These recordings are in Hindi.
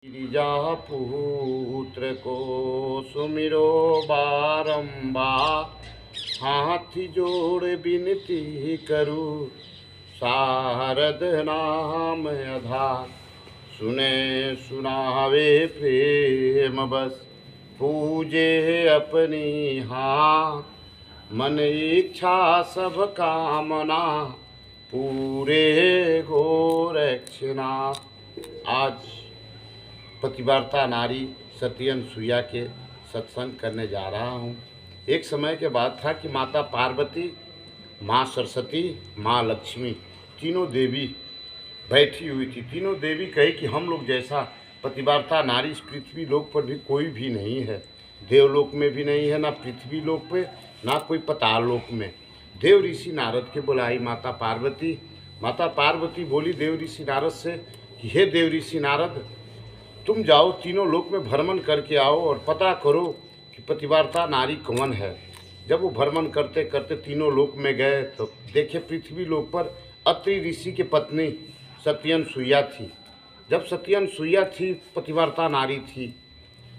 गिरिजा पुत्र को सुमिरो बारंबार, हाथ जोड़ बिनती करूं शारद नाम आधार। सुने सुनावे प्रेम बस पूजे अपनी हाथ, मन इच्छा सब कामना पूरे हो रक्षनाथ। आज पतिव्रता नारी सती अनसुईया के सत्संग करने जा रहा हूँ। एक समय के बाद था कि माता पार्वती, माँ सरस्वती, माँ लक्ष्मी तीनों देवी बैठी हुई थी। तीनों देवी कही कि हम लोग जैसा पतिव्रता नारी इस पृथ्वी लोक पर भी कोई भी नहीं है। देवलोक में भी नहीं है, ना पृथ्वी लोक पे, ना कोई पाताल लोक में। देव ऋषि नारद के बुलाई माता पार्वती। माता पार्वती बोली देव ऋषि नारद से कि हे देव ऋषि नारद, तुम जाओ तीनों लोक में भ्रमण करके आओ और पता करो कि पतिव्रता नारी कौन है। जब वो भ्रमण करते करते तीनों लोक में गए तो देखे पृथ्वी लोक पर अत्रि ऋषि की पत्नी सती अनसुईया थी। जब सती अनसुईया थी पतिव्रता नारी थी।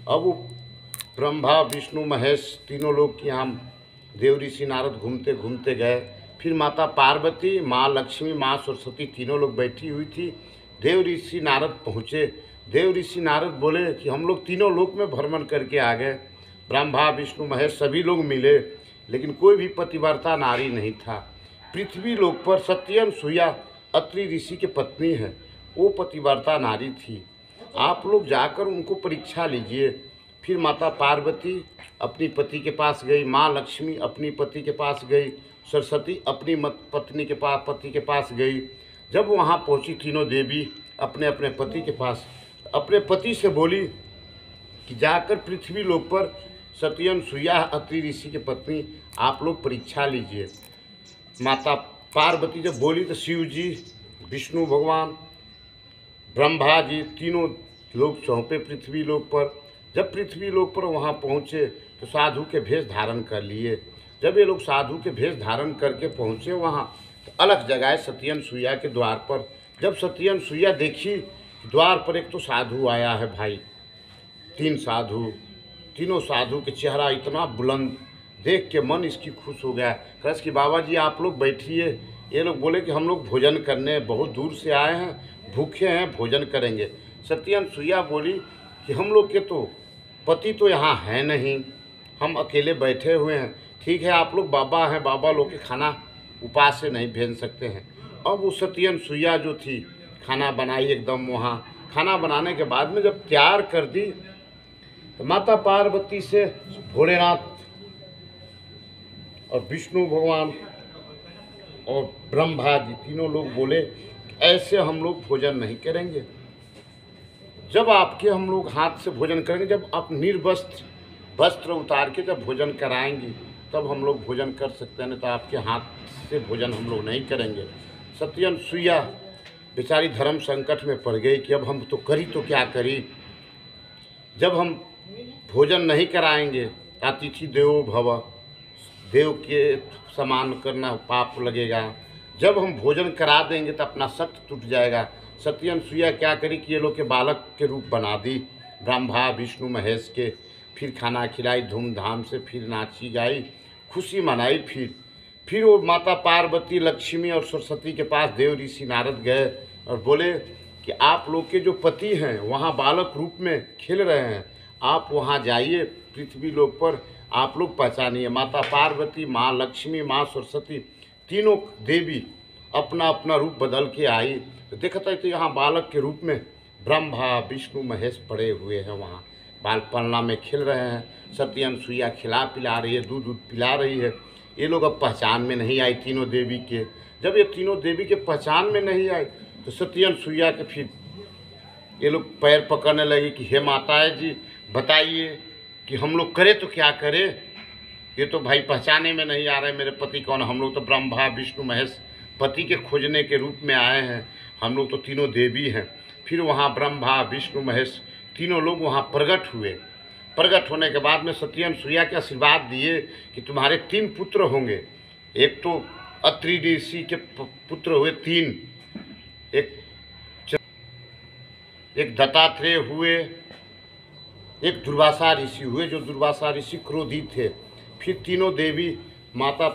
अब वो ब्रह्मा विष्णु महेश तीनों लोग की हम देव ऋषि नारद घूमते घूमते गए। फिर माता पार्वती, माँ लक्ष्मी, माँ सरस्वती तीनों लोग बैठी हुई थी। देव ऋषि नारद पहुँचे। देव ऋषि नारद बोले कि हम लोग तीनों लोक में भ्रमण करके आ गए। ब्रह्मा विष्णु महेश सभी लोग मिले, लेकिन कोई भी पतिव्रता नारी नहीं था। पृथ्वी लोक पर सती अनसुईया अत्रि ऋषि की पत्नी है, वो पतिव्रता नारी थी। आप लोग जाकर उनको परीक्षा लीजिए। फिर माता पार्वती अपनी पति के पास गई, माँ लक्ष्मी अपनी पति के पास गई, सरस्वती अपनी पति के पास गई। जब वहाँ पहुँची तीनों देवी अपने अपने पति के पास, अपने पति से बोली कि जाकर पृथ्वी लोक पर सती अनसुईया अत्रि ऋषि की पत्नी आप लोग परीक्षा लीजिए। माता पार्वती जब बोली तो शिव जी, विष्णु भगवान, ब्रह्मा जी तीनों लोग सौंपे पृथ्वी लोक पर। जब पृथ्वी लोक पर वहाँ पहुँचे तो साधु के भेष धारण कर लिए। जब ये लोग साधु के भेष धारण करके पहुँचे वहाँ तो अलग जगह सती अनसुईया के द्वार पर। जब सती अनसुईया देखी द्वार पर एक तो साधु आया है भाई, तीन साधु, तीनों साधु के चेहरा इतना बुलंद देख के मन इसकी खुश हो गया। कहा कि बाबा जी आप लोग बैठिए। ये लोग बोले कि हम लोग भोजन करने बहुत दूर से आए हैं, भूखे हैं, भोजन करेंगे। सती अनसुईया बोली कि हम लोग के तो पति तो यहाँ है नहीं, हम अकेले बैठे हुए हैं। ठीक है आप लोग बाबा हैं, बाबा लोग के खाना उपास से नहीं भेज सकते हैं। अब वो सती अनसुईया जो थी खाना बनाई एकदम। वहाँ खाना बनाने के बाद में जब तैयार कर दी तो माता पार्वती से भोलेनाथ और विष्णु भगवान और ब्रह्मा जी तीनों लोग बोले ऐसे हम लोग भोजन नहीं करेंगे। जब आपके हम लोग हाथ से भोजन करेंगे, जब आप निर्वस्त्र वस्त्र उतार के जब भोजन कराएंगी तब हम लोग भोजन कर सकते हैं, नहीं तो आपके हाथ से भोजन हम लोग नहीं करेंगे। सती अनसुईया बेचारी धर्म संकट में पड़ गई कि अब हम तो करी तो क्या करी। जब हम भोजन नहीं कराएंगे अतिथि देवो भव, देव के समान करना पाप लगेगा। जब हम भोजन करा देंगे तो अपना सख्त टूट जाएगा। सती अनसुईया क्या करी कि ये लोग के बालक के रूप बना दी ब्रह्मा विष्णु महेश के। फिर खाना खिलाई धूमधाम से, फिर नाची गाई, खुशी मनाई। फिर वो माता पार्वती, लक्ष्मी और सरस्वती के पास देव ऋषि नारद गए और बोले कि आप लोग के जो पति हैं वहाँ बालक रूप में खेल रहे हैं, आप वहाँ जाइए पृथ्वी लोक पर, आप लोग पहचानिए। माता पार्वती, माँ लक्ष्मी, माँ सरस्वती तीनों देवी अपना अपना रूप बदल के आई तो देखता है तो यहाँ बालक के रूप में ब्रह्मा विष्णु महेश पड़े हुए हैं, वहाँ बाल पलना में खेल रहे हैं। सती अनसुईया खिला पिला रही है, दूध पिला रही है। ये लोग अब पहचान में नहीं आई तीनों देवी के। जब ये तीनों देवी के पहचान में नहीं आए तो सती अनसुईया के फिर ये लोग पैर पकड़ने लगे कि हे माता जी बताइए कि हम लोग करें तो क्या करें, ये तो भाई पहचाने में नहीं आ रहे मेरे पति कौन। हम लोग तो ब्रह्मा विष्णु महेश पति के खोजने के रूप में आए हैं, हम लोग तो तीनों देवी हैं। फिर वहाँ ब्रह्मा विष्णु महेश तीनों लोग वहाँ प्रकट हुए। प्रकट होने के बाद में सती अनसुईया के आशीर्वाद दिए कि तुम्हारे 3 पुत्र होंगे। एक तो अत्रि ऋषि के पुत्र हुए 3, एक एक दत्तात्रेय हुए, एक दुर्वासा ऋषि हुए। जो दुर्वासा ऋषि क्रोधित थे, फिर तीनों देवी माता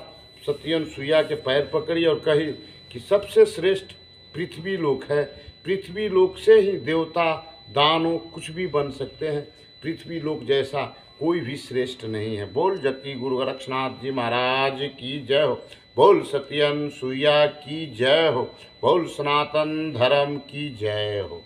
सती अनुसुईया के पैर पकड़ी और कही कि सबसे श्रेष्ठ पृथ्वी लोक है, पृथ्वी लोक से ही देवता दानव कुछ भी बन सकते हैं, पृथ्वी लोक जैसा कोई भी श्रेष्ठ नहीं है। बोल जति गुरु गोरक्षनाथ जी महाराज की जय हो, बोल सती अनुसुईया की जय हो, बोल सनातन धर्म की जय हो।